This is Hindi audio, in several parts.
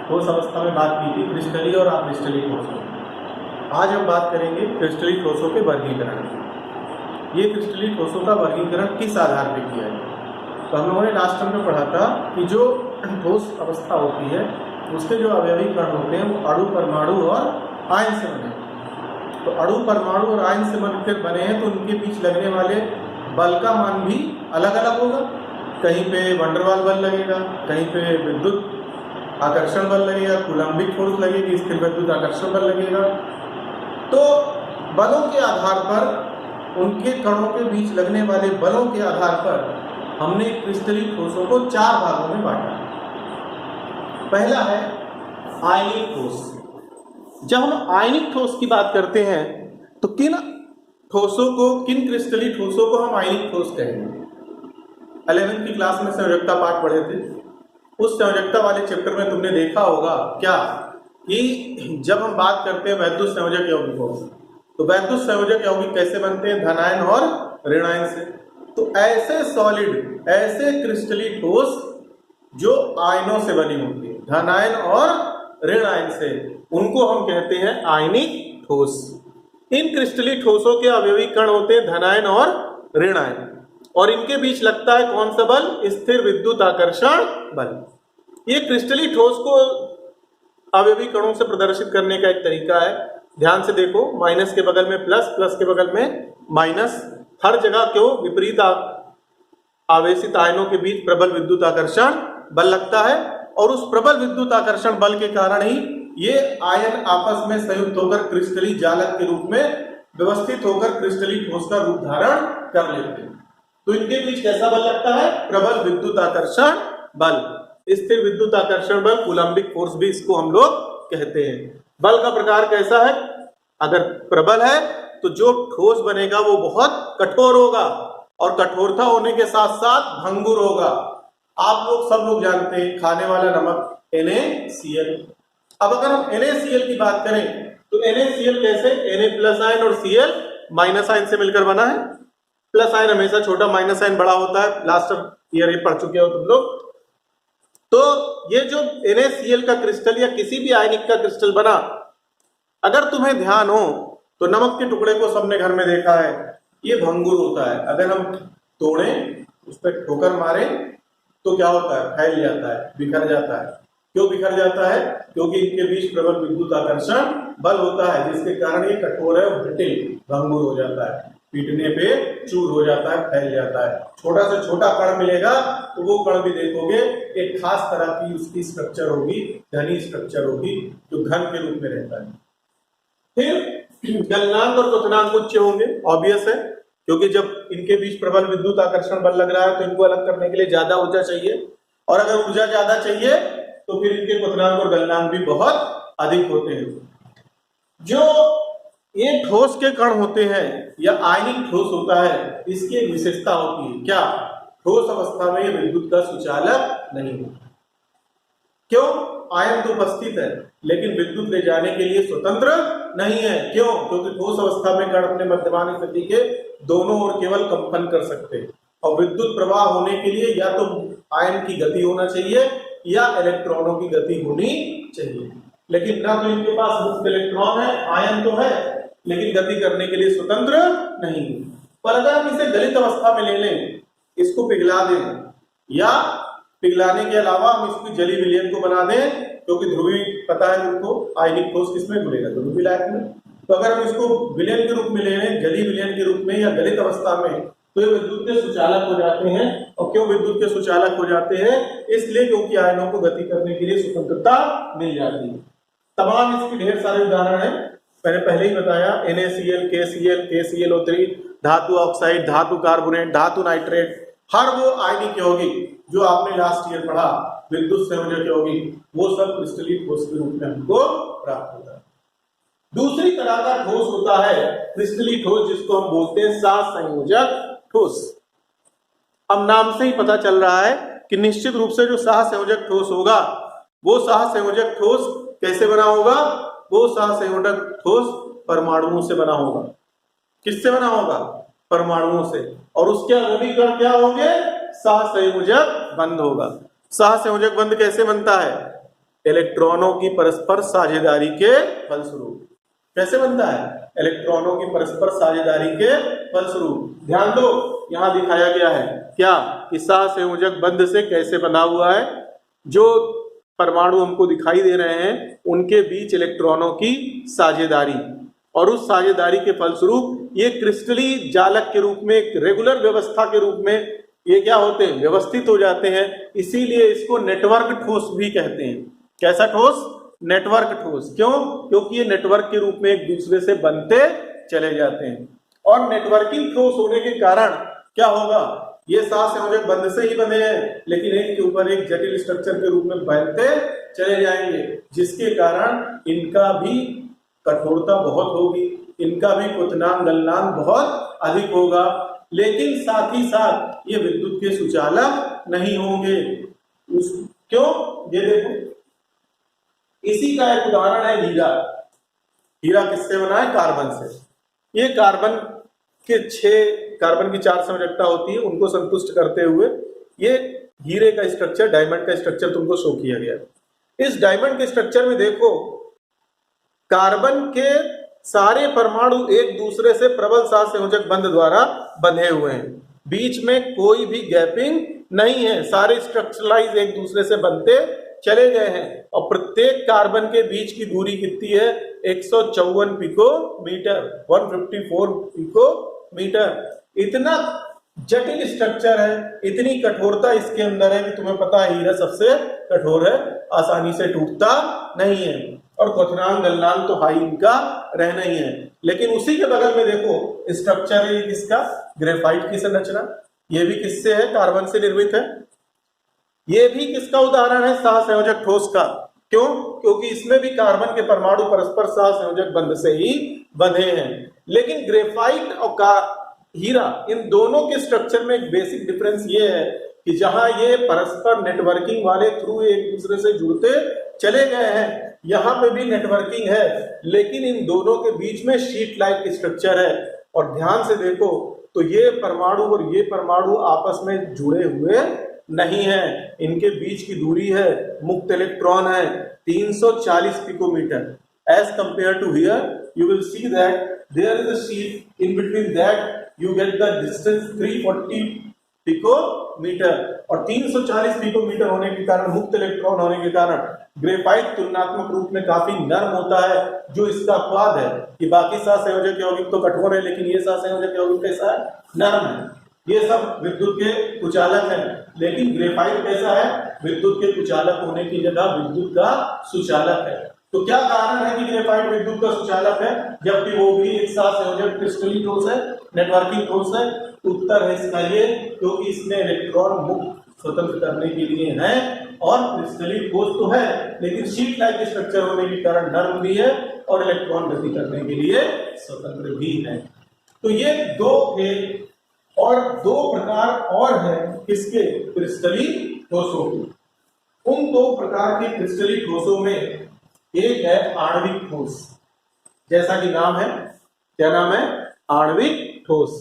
ठोस अवस्था में बात की थी क्रिस्टलीय और अक्रिस्टलीय ठोसों। आज हम बात करेंगे क्रिस्टलीय ठोसों के वर्गीकरण की। ये क्रिस्टलीय ठोसों का वर्गीकरण किस आधार पर किया है? तो हम लोगों ने लास्ट टाइम में पढ़ा था कि जो ठोस अवस्था होती है उसके जो अवयवी कण होते हैं वो अणु, परमाणु और आयन से बने। तो अणु, परमाणु और आयन से बनकर बने हैं तो उनके बीच लगने वाले बल का मान भी अलग अलग होगा। कहीं पे वंडरवाल बल लगेगा, कहीं पे विद्युत आकर्षण बल लगेगा, कूलम्बिक फोर्स लगेगी, स्थिर विद्युत आकर्षण बल लगेगा। तो बलों के आधार पर, उनके कणों के बीच लगने वाले बलों के आधार पर हमने क्रिस्टलीय ठोसों को 4 भागों में बांटा। पहला है आयनिक ठोस। जब हम आयनिक ठोस की बात करते हैं तो किन क्रिस्टलीय ठोसों को हम आयनिक ठोस कहेंगे? 11वीं की क्लास में संयोजकता पाठ पढ़े थे। उस संयोजकता वाले चैप्टर में तुमने देखा होगा क्या कि जब हम बात करते हैं वैद्युत संयोजक यौगिकों, तो वैद्युत संयोजक यौगिक कैसे बनते हैं? धनायन और ऋणायन से। तो ऐसे सॉलिड, ऐसे क्रिस्टलीय ठोस जो आयनों से बनी होती है, धनायन और ऋण आयन से, उनको हम कहते हैं आयनिक ठोस। इन क्रिस्टलीय ठोसों के अवयवी कण होते हैं धनायन और ऋण आयन, और इनके बीच लगता है कौन सा बल? स्थिर विद्युत आकर्षण बल। ये क्रिस्टलीय ठोस को अवयवी कणों से प्रदर्शित करने का एक तरीका है। ध्यान से देखो, माइनस के बगल में प्लस, प्लस के बगल में माइनस, हर जगह क्यों? विपरीत आवेशित आयनों के बीच प्रबल विद्युत आकर्षण बल लगता है, और उस प्रबल विद्युत आकर्षण बल के कारण ही ये आयन आपस में संयुक्त होकर क्रिस्टलीय जालक के रूप में व्यवस्थित होकर क्रिस्टलीय ठोस का रूप धारण कर लेते हैं। तो इनके बीच कैसा बल लगता है? प्रबल विद्युत आकर्षण बल, स्थिर विद्युत आकर्षण बल, कूलम्बिक फोर्स भी इसको हम लोग कहते हैं। बल का प्रकार कैसा है? अगर प्रबल है तो जो ठोस बनेगा वो बहुत कठोर होगा, और कठोरता होने के साथ साथ भंगुर होगा। आप लोग सब लोग जानते हैं खाने वाला नमक NaCl। अब अगर हम NaCl की बात करें तो NaCl कैसे? Na प्लस आयन और Cl माइनस आयन से मिलकर बना है। प्लस आयन हमेशा छोटा, माइनस आयन बड़ा होता है। लास्ट ईयर ये पढ़ चुके हो तुम लोग। तो ये जो NaCl का क्रिस्टल या किसी भी आयनिक का क्रिस्टल बना, अगर तुम्हें ध्यान हो तो नमक के टुकड़े को सबने घर में देखा है, ये भंगुर होता है। अगर हम तोड़ें, उस पर ठोकर मारें तो क्या होता है? फैल जाता है, बिखर जाता है। क्यों बिखर जाता है? क्योंकि इनके बीच प्रबल विद्युत आकर्षण बल होता है, जिसके कारण ये कठोर है और ब्रिटिल, भंगुर हो जाता है, पीटने पे चूर हो जाता है, फैल जाता है। छोटा से छोटा कण मिलेगा तो वो कण भी देखोगे एक खास तरह की उसकी स्ट्रक्चर होगी, घनी स्ट्रक्चर होगी, जो घन के रूप में रहता है। फिर गलनांक और क्वथनांक उच्च होंगे, ऑब्वियस है, क्योंकि जब इनके बीच प्रबल विद्युत आकर्षण बल लग रहा है तो इनको अलग करने के लिए ज्यादा ऊर्जा चाहिए, और अगर ऊर्जा ज्यादा चाहिए तो फिर इनके क्वथनांक और गलनांक भी बहुत अधिक होते हैं। जो ये ठोस के कण होते हैं या आयनिक ठोस होता है, इसकी एक विशेषता होती है क्या? ठोस अवस्था में ये विद्युत का सुचालक नहीं होता। क्यों? आयन तो उपस्थित है लेकिन विद्युत ले जाने के लिए स्वतंत्र नहीं है। क्यों? क्योंकि ठोस अवस्था में कण अपने मध्यमान स्थिति के दोनों ओर केवल कंपन कर सकते हैं, और विद्युत प्रवाह होने के लिए या तो आयन की गति होना चाहिए या इलेक्ट्रॉनों की गति होनी चाहिए। लेकिन ना तो इनके पास मुक्त इलेक्ट्रॉन है, आयन तो है, लेकिन गति करने के लिए स्वतंत्र नहीं। पर अगर हम इसे गलित अवस्था में ले लें, इसको पिघला दें, या पिघलाने के अलावा हम इसकी जलीय विलयन को बना दें, क्योंकि ध्रुवी पता है तुमको, आयनिक ठोस किसमें घुलेगा? ध्रुवीय विलायक में। तो अगर हम इसको विलयन के रूप में ले लें, जलीय विलयन के रूप में या गलित अवस्था में, तो ये विद्युत के सुचालक हो जाते हैं। और क्यों विद्युत के सुचालक हो जाते हैं? इसलिए क्योंकि आयनों को गति करने के लिए स्वतंत्रता मिल जाती है। तमाम इसके ढेर सारे उदाहरण हैं, मैंने पहले ही बताया। NaCl, KCl, KClO3, धातु ऑक्साइड, धातु कार्बोनेट, धातु नाइट्रेट, हर वो आयनिक यौगिक जो आपने लास्ट ईयर पढ़ा, विद्युत संयोजक यौगिक, वो सब क्रिस्टलीय ठोस के रूप में हमको प्राप्त होता है। दूसरी तरह का ठोस होता है क्रिस्टलीय ठोस, जिसको हम बोलते हैं सहसंयोजक ठोस। अब नाम से ही पता चल रहा है कि निश्चित रूप से जो सहसंयोजक ठोस होगा, वो सहसंयोजक ठोस कैसे बना होगा? वो सहसंयोजक ठोस परमाणुओं से बना होगा। किससे बना होगा? परमाणुओं से। और उसके अवयवी कण क्या होंगे? सहसंयोजक बंध होगा। सहसंयोजक बंध कैसे बनता है? इलेक्ट्रॉनों की परस्पर साझेदारी के फलस्वरूप। कैसे बनता है? इलेक्ट्रॉनों की परस्पर साझेदारी के फलस्वरूप। ध्यान दो, यहां दिखाया गया है क्या कि सहसंयोजक बंध से कैसे बना हुआ है। जो परमाणु हमको दिखाई दे रहे हैं उनके बीच इलेक्ट्रॉनों की साझेदारी, और उस साझेदारी के फलस्वरूप ये क्रिस्टली जालक के रूप में, एक रेगुलर व्यवस्था के रूप में ये क्या होते हैं? व्यवस्थित हो जाते हैं। इसीलिए इसको नेटवर्क ठोस भी कहते हैं। कैसा ठोस? नेटवर्क ठोस। क्यों? क्योंकि ये नेटवर्क के रूप में एक दूसरे से बनते चले जाते हैं। और नेटवर्किंग ठोस होने के कारण क्या होगा? ये सहसंयोजक बंध से ही बने हैं, लेकिन एक के ऊपर एक जटिल स्ट्रक्चर के रूप में बनते चले जाएंगे, जिसके कारण इनका भी कठोरता बहुत होगी, इनका भी क्वथनांक गलनांक बहुत अधिक होगा, लेकिन साथ ही साथ ये विद्युत के सुचालक नहीं होंगे। क्यों? ये देखो, इसी का एक उदाहरण है हीरा। हीरा किससे बना है? कार्बन से। ये कार्बन के 4 संयोजकता होती है, उनको संतुष्ट करते हुए ये हीरे का स्ट्रक्चर, डायमंड का स्ट्रक्चर तुमको शो किया गया। इस डायमंड के स्ट्रक्चर में देखो, कार्बन के सारे परमाणु एक दूसरे से प्रबल सहसंयोजक बंध द्वारा बंधे हुए हैं। बीच में कोई भी गैपिंग नहीं है, सारे स्ट्रक्चरलाइज एक दूसरे से बनते चले गए हैं। और प्रत्येक कार्बन के बीच की दूरी कितनी है? 154 पिकोमीटर, 154 पिकोमीटर। इतना जटिल स्ट्रक्चर है, इतनी कठोरता इसके अंदर है कि तुम्हें पता है हीरा सबसे कठोर है, आसानी से टूटता नहीं है, और क्वथनांक गलनांक तो हाई इनका रहना ही है। लेकिन उसी के बगल में देखो स्ट्रक्चर है किसका? ग्रेफाइट की संरचना। ये भी किससे है? कार्बन से निर्मित है। ये भी किसका उदाहरण है? सहसंयोजक ठोस का। क्यों? क्योंकि इसमें भी कार्बन के परमाणु परस्पर सहसंयोजक बंध से ही बंधे हैं। लेकिन ग्रेफाइट और हीरा, इन दोनों के स्ट्रक्चर में एक बेसिक डिफरेंस ये है कि जहां ये परस्पर नेटवर्किंग वाले थ्रू एक दूसरे से जुड़ते चले गए हैं, यहां पे भी नेटवर्किंग है, लेकिन इन दोनों के बीच में शीट लाइक स्ट्रक्चर है। और ध्यान से देखो तो ये परमाणु और ये परमाणु आपस में जुड़े हुए नहीं है, इनके बीच की दूरी है, मुक्त इलेक्ट्रॉन है 340 picometre. As compare to here you will see that there is a sheet in between that you get the distance 340 picometre. और 340 पिकोमीटर होने के कारण, मुक्त इलेक्ट्रॉन होने के कारण, ग्रेफाइट तुलनात्मक रूप में काफी नर्म होता है। जो इसका अपवाद है कि बाकी सहसंयोजक यौगिक तो कठोर है, लेकिन ये सहसंयोजक यौगिक कैसा है? नर्म है। ये सब विद्युत के कुचालक है, लेकिन ग्रेफाइट कैसा है? विद्युत के कुचालक होने की जगह विद्युत का सुचालक है। तो क्या कारण है कि ग्रेफाइट विद्युत का सुचालक है जबकि वो भी एक सहसंयोजक क्रिस्टलीय ठोस है, नेटवर्किंग ठोस है? उत्तर है इसका ये, क्योंकि इसमें इलेक्ट्रॉन मुक्त स्वतंत्र करने के लिए है, और क्रिस्टलीय ठोस तो है लेकिन शीट लाइक स्ट्रक्चर होने के कारण नर्म भी है और इलेक्ट्रॉन गति करने के लिए स्वतंत्र भी है। तो ये दो थे, और दो प्रकार और है किसके? क्रिस्टलीय ठोसों के। उन दो प्रकार के क्रिस्टलीय ठोसों में एक है आणविक ठोस, जैसा कि नाम है। क्या नाम है? आणविक ठोस।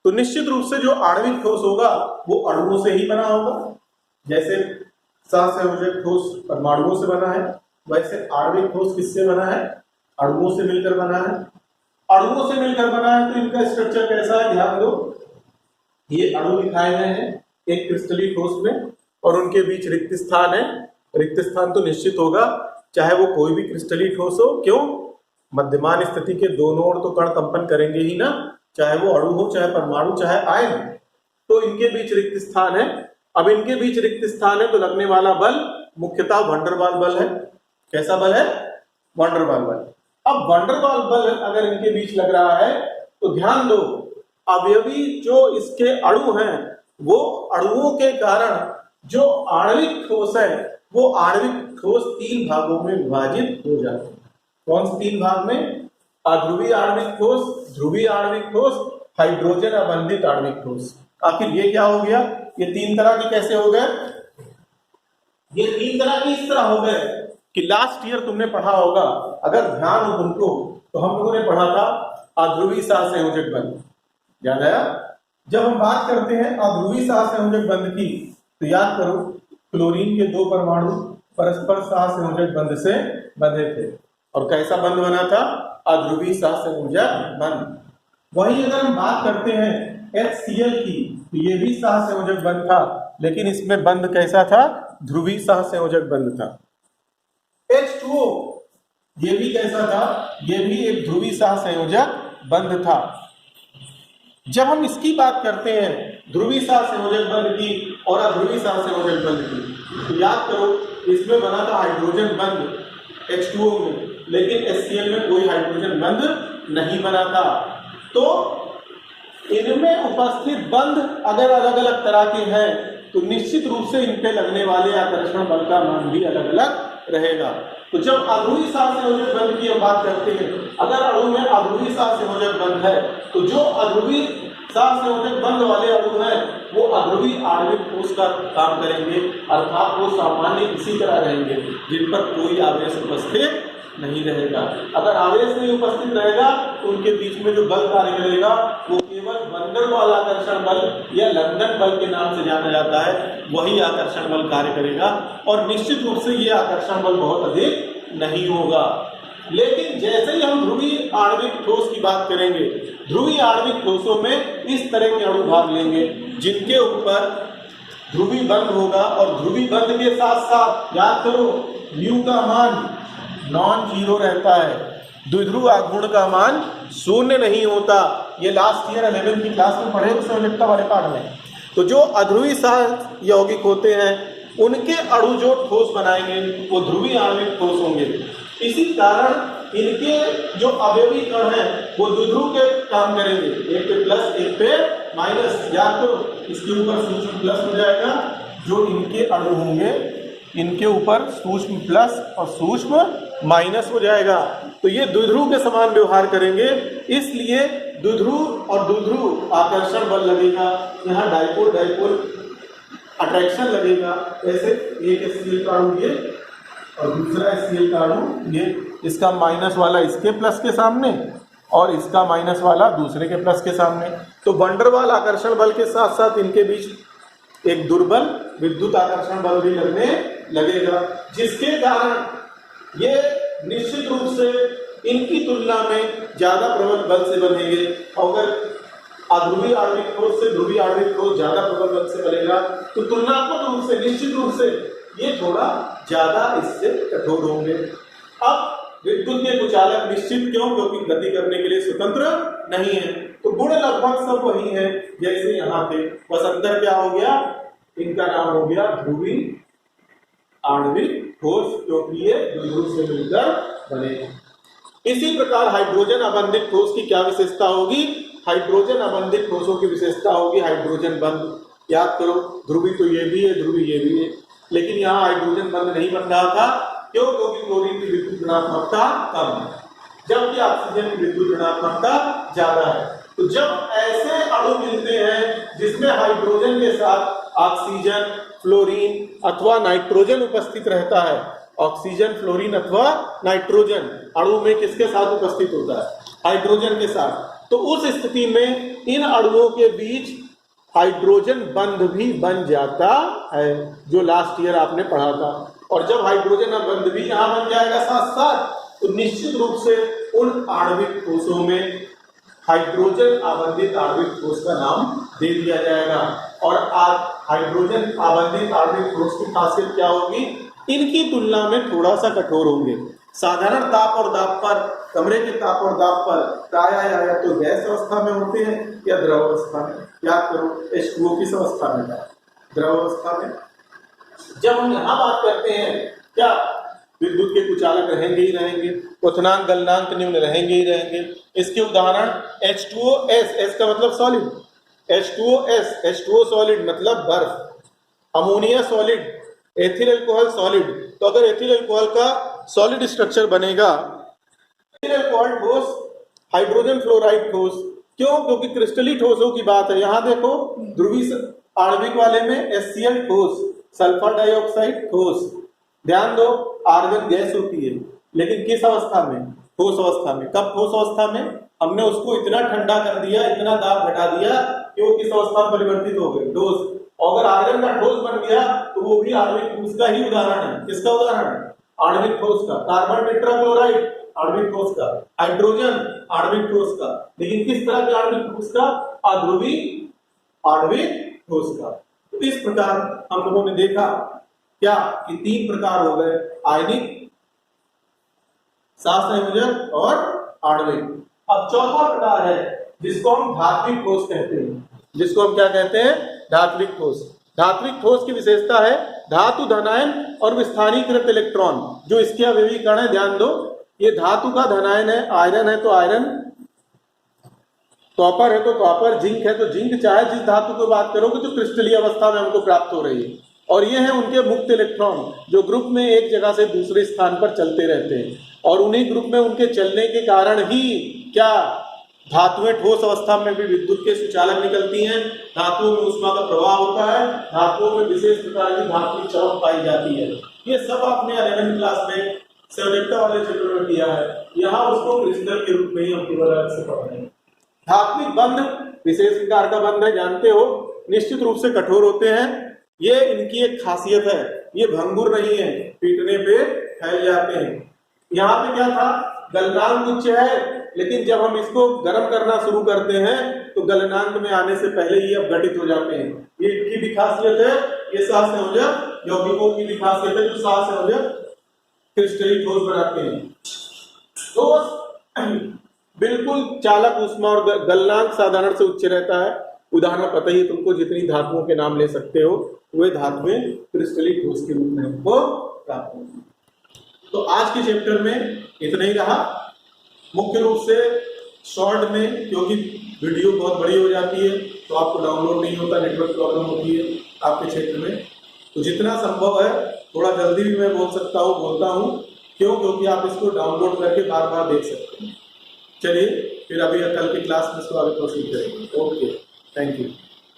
तो निश्चित रूप से जो आणविक ठोस होगा वो अणुओं से ही बना होगा। जैसे सहसंयोजक ठोस परमाणुओं से बना है, वैसे आणविक ठोस किससे बना है? अणुओं से मिलकर बना है। अणुओं से मिलकर बना है तो इनका स्ट्रक्चर कैसा है? ध्यान दो, ये अणु दिखाए गए हैं एक क्रिस्टलीय ठोस में, और उनके बीच रिक्त स्थान है। रिक्त स्थान तो निश्चित होगा, चाहे वो कोई भी क्रिस्टलीय ठोस हो। क्यों? मध्यमान स्थिति के दोनों ओर तो कण कंपन करेंगे ही ना, चाहे वो अणु हो, चाहे परमाणु, चाहे आयन। तो इनके बीच रिक्त स्थान है। अब इनके बीच रिक्त स्थान है तो लगने वाला बल मुख्यतः वंडरवाल बल है। कैसा बल है? वंडरवाल बल। अब वंडरवाल बल अगर इनके बीच लग रहा है तो ध्यान दो, अवयवी जो इसके अणु हैं वो अणुओं के कारण जो आणविक ठोस है वो आणविक ठोस 3 भागों में विभाजित हो जाते हैं। कौन से 3 भाग में? अध्रुवीय आणविक ठोस, ध्रुवीय आणविक ठोस, हाइड्रोजन अबंधित आणविक ठोस। आखिर ये क्या हो गया? ये 3 तरह के कैसे हो गए? ये 3 तरह के इस तरह हो गए कि लास्ट ईयर तुमने पढ़ा होगा, अगर ध्यान हो तुमको, तो हम लोगों ने पढ़ा था अध्रुवीय सहसंयोजक बंध। याद आया? जब हम बात करते हैं अध्रुवीय सहसंयोजक बंध की तो याद करो, क्लोरीन के 2 परमाणु परस्पर सहसंयोजक बंध से बंधे थे। और कैसा बंध बना था? अध्रुवीय सहसंयोजक बंध। वही अगर हम बात करते हैं HCl की, तो ये भी सहसंयोजक बंध था, लेकिन इसमें बंध कैसा था? ध्रुवीय सहसंयोजक बंध था। H2O ये भी कैसा था? ये भी एक ध्रुवीय सहसंयोजक बंध था। जब हम इसकी बात करते हैं ध्रुवीय सहसंयोजक बंध की और अध्रुवीय सहसंयोजक बंध की, तो याद करो इसमें बना था हाइड्रोजन बंध H2O में, लेकिन HCl में कोई हाइड्रोजन बंध नहीं बना था। तो इनमें उपस्थित बंध अगर अलग अलग तरह के हैं तो निश्चित रूप से इन पे लगने वाले आकर्षण बल का मान भी अलग अलग रहेगा। तो जब अध्रुवीय सहसंयोजक बंध की हम बात करते हैं, अगर अणु में अध्रुवीय सहसंयोजक बंध है तो जो अध्रुवीय सहसंयोजक बंध वाले अणु हैं वो अध्रुवीय आणविक ठोस का काम करेंगे, अर्थात वो सामान्य इसी तरह रहेंगे जिन पर कोई आवेश उपस्थित नहीं रहेगा। अगर आवेश नहीं उपस्थित रहेगा तो उनके बीच में जो बल कार्य करेगा वो केवल वन डेर वाल आकर्षण बल या लंदन बल के नाम से जाना जाता है, वही आकर्षण बल कार्य करेगा और निश्चित रूप से ये आकर्षण बल बहुत अधिक नहीं होगा। लेकिन जैसे ही हम ध्रुवीय आणविक ठोस की बात करेंगे, ध्रुवीय आणविक ठोसों में इस तरह के अणु भाग लेंगे जिनके ऊपर ध्रुवीय बंध होगा और ध्रुवीय बंध के साथ साथ याद करो म्यू का मान नॉन जीरो रहता है, द्विध्रुव आघूर्ण का मान शून्य नहीं होता। ये लास्ट ईयर 11th की क्लास में पढ़े संयोजकता वाले पाठ में। तो जो अध्रुवीय सहयौगिक होते हैं उनके अणु जो ठोस बनाएंगे वो ध्रुवीय आणविक ठोस होंगे। इसी कारण इनके जो अवयवी कण हैं वो द्विध्रुव के काम करेंगे, एक पे प्लस एक पे माइनस। याद करो इसके ऊपर सूक्ष्म प्लस हो जाएगा, जो इनके अणु होंगे इनके ऊपर सूक्ष्म प्लस और सूक्ष्म माइनस हो जाएगा। तो ये द्विध्रुव के समान व्यवहार करेंगे, इसलिए द्विध्रुव और द्विध्रुव आकर्षण बल लगेगा, यहाँ डाइपोल डाइपोल अट्रैक्शन लगेगा। ऐसे एक HCl का अणु ये और दूसरा HCl का अणु ये, इसका माइनस वाला इसके प्लस के सामने और इसका माइनस वाला दूसरे के प्लस के सामने। तो वन डेर वाल आकर्षण बल के साथ साथ इनके बीच एक दुर्बल विद्युत आकर्षण बल भी लगने लगेगा, जिसके कारण ये निश्चित रूप से इनकी तुलना में ज्यादा प्रबल बल से बनेंगे। अगर अध्रुवीय आणविक ठोस से ध्रुवीय आणविक ठोस ज्यादा प्रबल बल से बनेगा तो तुलनात्मक रूप से निश्चित रूप से ये थोड़ा ज्यादा इससे कठोर होंगे। अब विद्युत के कुचालक निश्चित क्यों? क्योंकि गति करने के लिए स्वतंत्र नहीं है। तो गुण लगभग सब वही है जैसे यहाँ थे, बस अंतर क्या हो गया? इनका नाम हो गया ध्रुवीय आणविक ठोस, क्योंकि ये द्विध्रुव से मिलकर बने। इसी प्रकार हाइड्रोजन अबंधित ठोस की क्या विशेषता होगी? हाइड्रोजन अबंधित ठोसों की विशेषता होगी हाइड्रोजन बंध। याद करो ध्रुवीय तो ये भी है, ध्रुवीय ये भी है, लेकिन यहाँ हाइड्रोजन बंध नहीं बन रहा था। क्यों? क्योंकि क्लोरीन की विद्युत ऋणात्मकता कम है, जबकि ऑक्सीजन की विद्युत ऋणात्मकता ज्यादा है। तो जब ऐसे अणु मिलते हैं जिसमें हाइड्रोजन के साथ ऑक्सीजन, फ्लोरीन अथवा नाइट्रोजन उपस्थित रहता है, ऑक्सीजन, फ्लोरीन अथवा नाइट्रोजन अणु में किसके साथ उपस्थित होता है? हाइड्रोजन के साथ। तो उस स्थिति में इन अणुओं के बीच हाइड्रोजन बंध भी बन जाता है, जो लास्ट ईयर आपने पढ़ा था। और जब हाइड्रोजन बंध भी यहाँ बन जाएगा साथ साथ, तो निश्चित रूप से उन आणविक ठोसों में हाइड्रोजन आबंधित आणविक ठोस का नाम दे दिया जाएगा। और आज हाइड्रोजन आबंधित आणविक ठोस की खासियत क्या होगी? इनकी तुलना में थोड़ा सा कठोर होंगे। साधारण ताप और दाब पर, कमरे के ताप और दाब पर प्रायः या तो गैस अवस्था में होते हैं या द्रव अवस्था में। याद करो H2O किस अवस्था में था? द्रव अवस्था में। जब हम यहाँ बात करते हैं क्या विद्युत के कुचालक रहेंगे ही रहेंगे, क्वथनांक गलनांक निम्न रहेंगे ही रहेंगे। इसके उदाहरण H2OS, S का मतलब सॉलिड, H2OS, H2O सॉलिड मतलब बर्फ, ammonia solid, ethyl alcohol solid. तो अगर एथिल अल्कोहल का सॉलिड स्ट्रक्चर बनेगा, एथिल अल्कोहल ठोस, हाइड्रोजन फ्लोराइड ठोस। क्यों? क्योंकि क्रिस्टली ठोसों की बात है। यहाँ देखो ध्रुवीय आणविक वाले में HCl ठोस, सल्फर डाइऑक्साइड ठोस। ध्यान दो आर्गन गैस होती है, लेकिन किस अवस्था में? ठोस अवस्था में। कब ठोस अवस्था में? हमने उसको इतना ठंडा कर दिया, इतना दाब घटा दिया कि वो किस अवस्था में परिवर्तित हो गए? ठोस। और अगर आयरन का ठोस बन गया तो वो भी आणविक ठोस का ही उदाहरण है। किसका उदाहरण है? आणविक ठोस का। कार्बन टेट्राक्लोराइड आणविक ठोस का, हाइड्रोजन आणविक ठोस का। लेकिन किस तरह के आणविक ठोस का? अध्रुवी आणविक ठोस का। तो इस प्रकार हम लोगों ने देखा क्या कि 3 प्रकार हो गए, आयनिक, सहसंयोजक और आणविक। अब चौथा प्रकार है जिसको हम धात्विक ठोस कहते हैं। जिसको हम क्या कहते हैं? धात्विक ठोस। धात्विक ठोस की विशेषता है धातु धनायन और विस्थानीकृत इलेक्ट्रॉन। जो इसके अवयवीकरण है, ध्यान दो, ये धातु का धनायन है, आयरन है तो आयरन, कॉपर है तो कॉपर, जिंक है तो जिंक, चाहे जिस धातु को बात करोगे तो क्रिस्टलीय अवस्था में हमको प्राप्त हो रही है। और ये है उनके मुक्त इलेक्ट्रॉन जो ग्रुप में एक जगह से दूसरे स्थान पर चलते रहते हैं, और उन्हीं ग्रुप में उनके चलने के कारण ही क्या धातुएं ठोस अवस्था में भी विद्युत के सुचालक निकलती हैं, धातुओं में ऊष्मा का प्रवाह होता है, धातुओं में विशेष प्रकार की धात्विक चमक पाई जाती है। ये सब आपने 11वीं क्लास में संयोजकता वाले चैप्टर में किया है। यहाँ उसको क्रिस्टल के रूप में ही हम केवल अलग से पढ़ रहे हैं। धात्विक बंध विशेष प्रकार का बंध है, जानते हो, निश्चित रूप से कठोर होते हैं। ये इनकी एक खासियत है, ये भंगुर नहीं है, पीटने पे फैल जाते हैं। यहाँ पे क्या था? गलनांक उच्च है, लेकिन जब हम इसको गर्म करना शुरू करते हैं तो गलनांक में आने से पहले ही अपघटित हो जाते हैं। ये इनकी भी खासियत है। ये सहसंयोजक यौगिकों की भी खासियत है जो सहसंयोजक क्रिस्टलीय ठोस बनाते हैं। तो बिल्कुल चालक ऊष्मा और गलनांक साधारण से उच्च रहता है। उदाहरण पता ही है तुमको, जितनी धातुओं के नाम ले सकते हो वे धातुएं क्रिस्टलीय ठोस के रूप में हमको प्राप्त होती हैं। तो आज के चैप्टर में इतना ही रहा। मुख्य रूप से शॉर्ट में, क्योंकि वीडियो बहुत बड़ी हो जाती है तो आपको डाउनलोड नहीं होता, नेटवर्क प्रॉब्लम होती है आपके क्षेत्र में, तो जितना संभव है थोड़ा जल्दी भी मैं बोलता हूँ। क्यों? क्योंकि आप इसको डाउनलोड करके बार बार देख सकते हैं। चलिए फिर अभी कल की क्लास में इसको आगे प्रोसीड करेंगे। Okay, thank you.